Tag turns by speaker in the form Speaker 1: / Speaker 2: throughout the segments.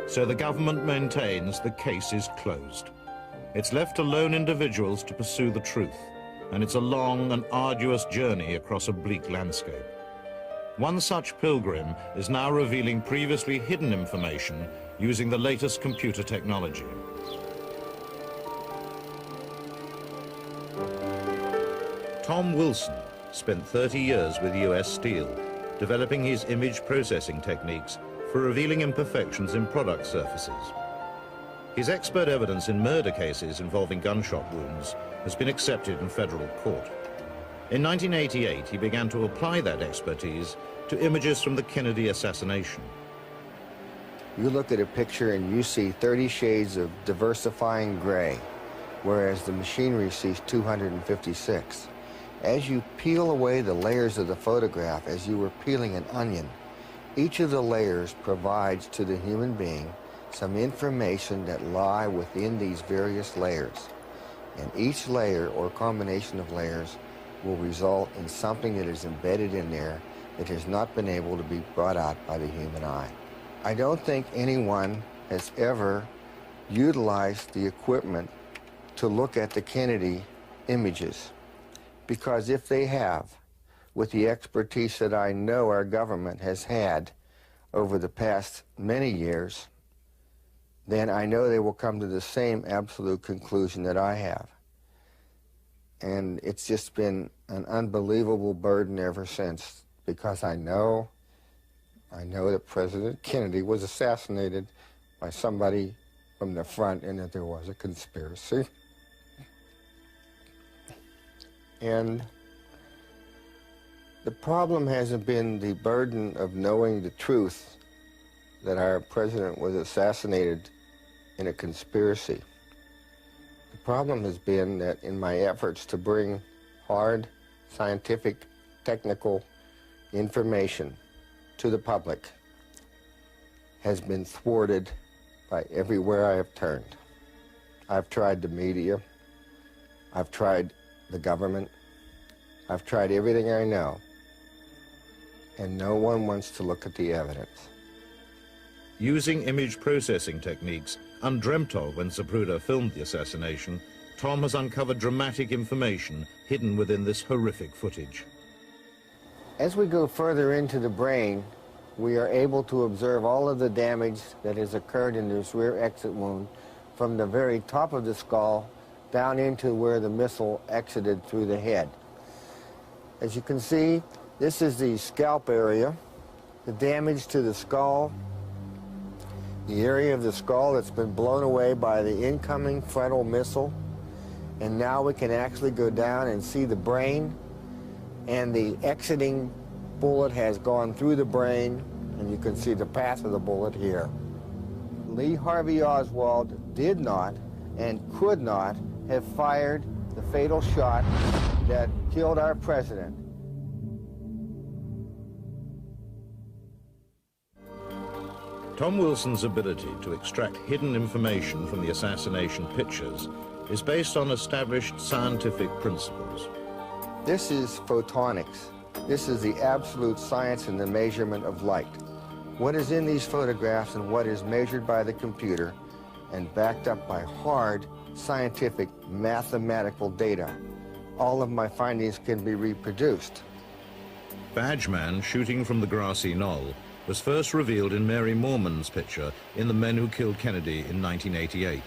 Speaker 1: So the government maintains the case is closed. It's left to lone individuals to pursue the truth, and it's a long and arduous journey across a bleak landscape. One such pilgrim is now revealing previously hidden information using the latest computer technology. Tom Wilson spent 30 years with US Steel, developing his image processing techniques for revealing imperfections in product surfaces. His expert evidence in murder cases involving gunshot wounds has been accepted in federal court. In 1988, he began to apply that expertise to images from the Kennedy assassination.
Speaker 2: You look at a picture and you see 30 shades of diversifying gray, whereas the machinery sees 256. As you peel away the layers of the photograph, as you were peeling an onion, each of the layers provides to the human being some information that lie within these various layers. And each layer or combination of layers will result in something that is embedded in there that has not been able to be brought out by the human eye. I don't think anyone has ever utilized the equipment to look at the Kennedy images, because if they have, with the expertise that I know our government has had over the past many years, then I know they will come to the same absolute conclusion that I have. And it's just been an unbelievable burden ever since, because I know that President Kennedy was assassinated by somebody from the front and that there was a conspiracy. And the problem hasn't been the burden of knowing the truth that our president was assassinated in a conspiracy. The problem has been that in my efforts to bring hard, scientific, technical information to the public has been thwarted by everywhere I have turned. I've tried the media, I've tried the government, I've tried everything I know, and no one wants to look at the evidence.
Speaker 1: Using image processing techniques undreamt of when Zapruder filmed the assassination, Tom has uncovered dramatic information hidden within this horrific footage.
Speaker 2: As we go further into the brain, we are able to observe all of the damage that has occurred in this rear exit wound from the very top of the skull down into where the missile exited through the head. As you can see, this is the scalp area, the damage to the skull, the area of the skull that's been blown away by the incoming frontal missile. And now we can actually go down and see the brain, and the exiting bullet has gone through the brain, and you can see the path of the bullet here. Lee Harvey Oswald did not and could not have fired the fatal shot that killed our president.
Speaker 1: Tom Wilson's ability to extract hidden information from the assassination pictures is based on established scientific principles.
Speaker 2: This is photonics. This is the absolute science in the measurement of light. What is in these photographs and what is measured by the computer and backed up by hard scientific mathematical data. All of my findings can be reproduced.
Speaker 1: Badgeman shooting from the grassy knoll was first revealed in Mary Moorman's picture in The Men Who Killed Kennedy in 1988.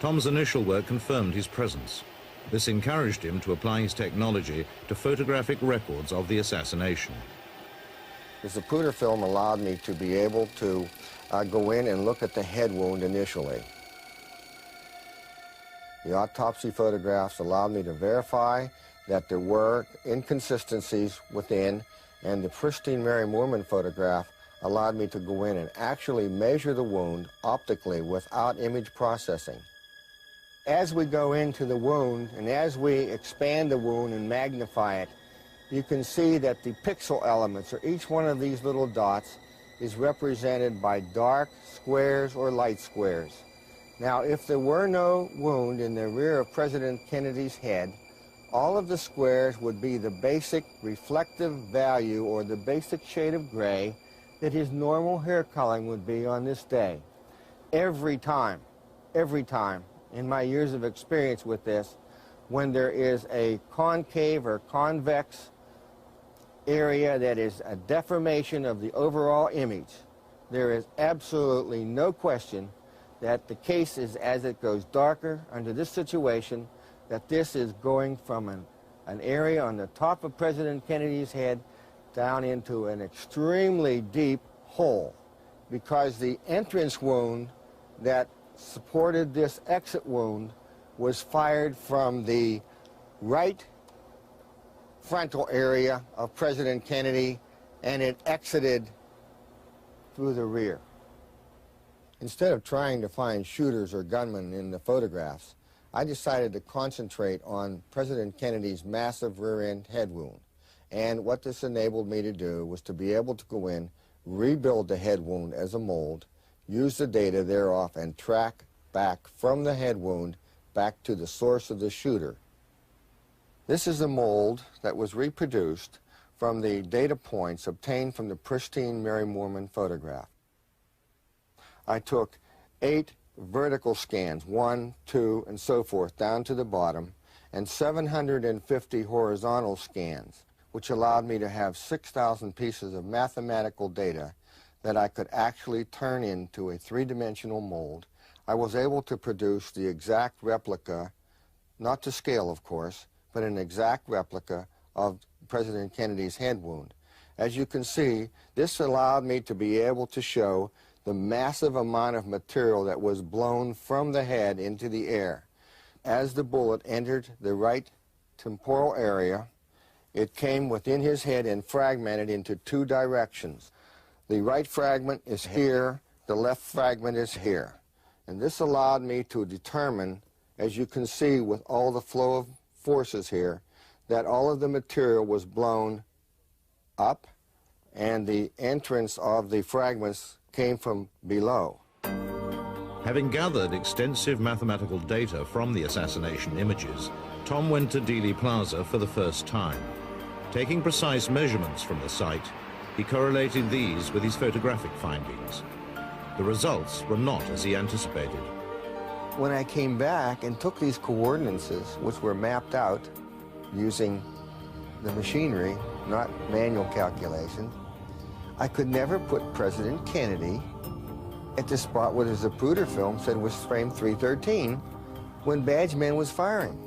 Speaker 1: Tom's initial work confirmed his presence. This encouraged him to apply his technology to photographic records of the assassination.
Speaker 2: The Zapruder film allowed me to be able to go in and look at the head wound initially. The autopsy photographs allowed me to verify that there were inconsistencies within, and the pristine Mary Moorman photograph allowed me to go in and actually measure the wound optically without image processing. As we go into the wound and as we expand the wound and magnify it, you can see that the pixel elements, or each one of these little dots, is represented by dark squares or light squares. Now, if there were no wound in the rear of President Kennedy's head, all of the squares would be the basic reflective value or the basic shade of gray that his normal hair coloring would be on this day. every time, in my years of experience with this, when there is a concave or convex area that is a deformation of the overall image, there is absolutely no question that the case is, as it goes darker under this situation, that this is going from an area on the top of President Kennedy's head down into an extremely deep hole, because the entrance wound that supported this exit wound was fired from the right frontal area of President Kennedy, and it exited through the rear. Instead of trying to find shooters or gunmen in the photographs, I decided to concentrate on President Kennedy's massive rear-end head wound. And what this enabled me to do was to be able to go in, rebuild the head wound as a mold, use the data thereof, and track back from the head wound back to the source of the shooter. This is a mold that was reproduced from the data points obtained from the pristine Mary Moorman photograph. I took 8 vertical scans, 1, 2, and so forth, down to the bottom, and 750 horizontal scans, which allowed me to have 6,000 pieces of mathematical data that I could actually turn into a 3-dimensional mold. I was able to produce the exact replica, not to scale, of course, but an exact replica of President Kennedy's head wound. As you can see, this allowed me to be able to show the massive amount of material that was blown from the head into the air. As the bullet entered the right temporal area, it came within his head and fragmented into 2 directions. The right fragment is here, the left fragment is here. And this allowed me to determine, as you can see with all the flow of forces here, that all of the material was blown up and the entrance of the fragments came from below.
Speaker 1: Having gathered extensive mathematical data from the assassination images, Tom went to Dealey Plaza for the first time. Taking precise measurements from the site, he correlated these with his photographic findings. The results were not as he anticipated.
Speaker 2: When I came back and took these coordinates, which were mapped out using the machinery, not manual calculation, I could never put President Kennedy at the spot where the Zapruder film said was frame 313 when Badgeman was firing,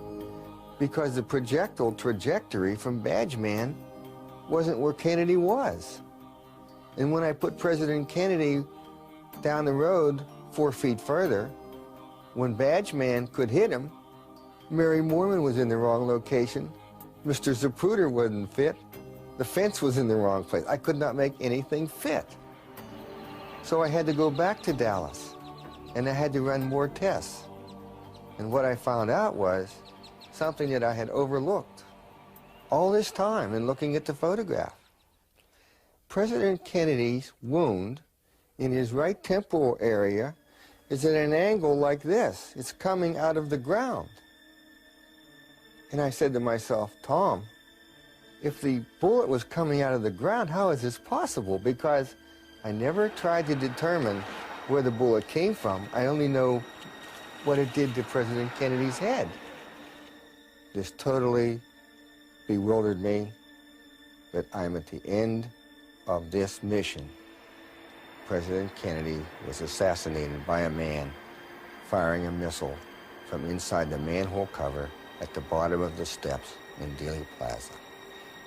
Speaker 2: because the projectile trajectory from Badgeman wasn't where Kennedy was. And when I put President Kennedy down the road 4 feet further, when Badgeman could hit him, Mary Moorman was in the wrong location, Mr. Zapruder wasn't fit, the fence was in the wrong place. I could not make anything fit. So I had to go back to Dallas, and I had to run more tests. And what I found out was something that I had overlooked all this time in looking at the photograph. President Kennedy's wound in his right temporal area is at an angle like this. It's coming out of the ground. And I said to myself, Tom, if the bullet was coming out of the ground, how is this possible? Because I never tried to determine where the bullet came from. I only know what it did to President Kennedy's head. This totally bewildered me, but I'm at the end of this mission. President Kennedy was assassinated by a man firing a missile from inside the manhole cover at the bottom of the steps in Dealey Plaza.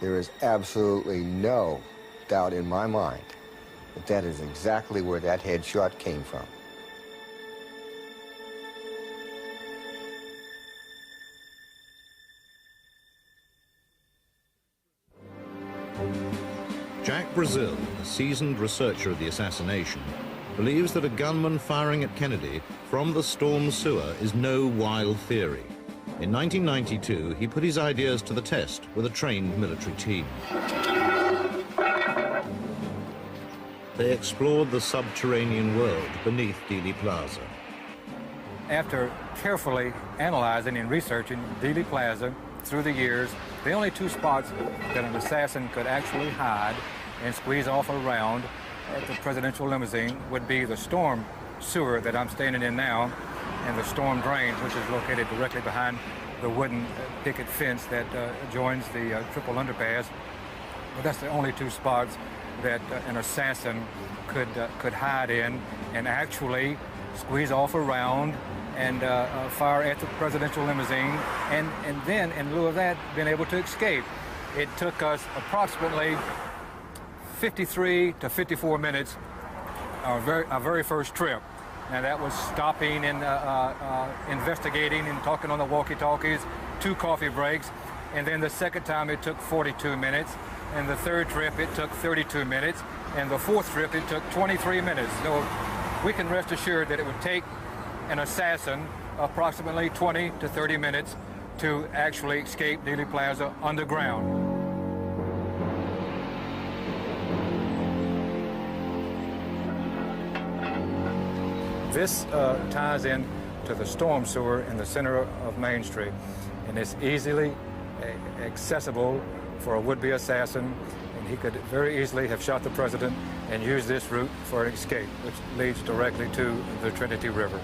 Speaker 2: There is absolutely no doubt in my mind that that is exactly where that headshot came from.
Speaker 1: Jack Brazil, a seasoned researcher of the assassination, believes that a gunman firing at Kennedy from the storm sewer is no wild theory. In 1992, he put his ideas to the test with a trained military team. They explored the subterranean world beneath Dealey Plaza.
Speaker 3: After carefully analyzing and researching Dealey Plaza through the years, the only 2 spots that an assassin could actually hide and squeeze off around at the presidential limousine would be the storm sewer that I'm standing in now and the storm drain, which is located directly behind the wooden picket fence that joins the triple underpass. But that's the only two spots that an assassin could hide in and actually squeeze off around and fire at the presidential limousine, and then, in lieu of that, been able to escape. It took us approximately 53 to 54 minutes, our very first trip. Now that was stopping and investigating and talking on the walkie-talkies, 2 coffee breaks, and then the second time it took 42 minutes, and the third trip it took 32 minutes, and the fourth trip it took 23 minutes. So we can rest assured that it would take an assassin approximately 20 to 30 minutes to actually escape Dealey Plaza underground. This ties in to the storm sewer in the center of Main Street, and it's easily accessible for a would-be assassin, and he could very easily have shot the president and used this route for an escape, which leads directly to the Trinity River.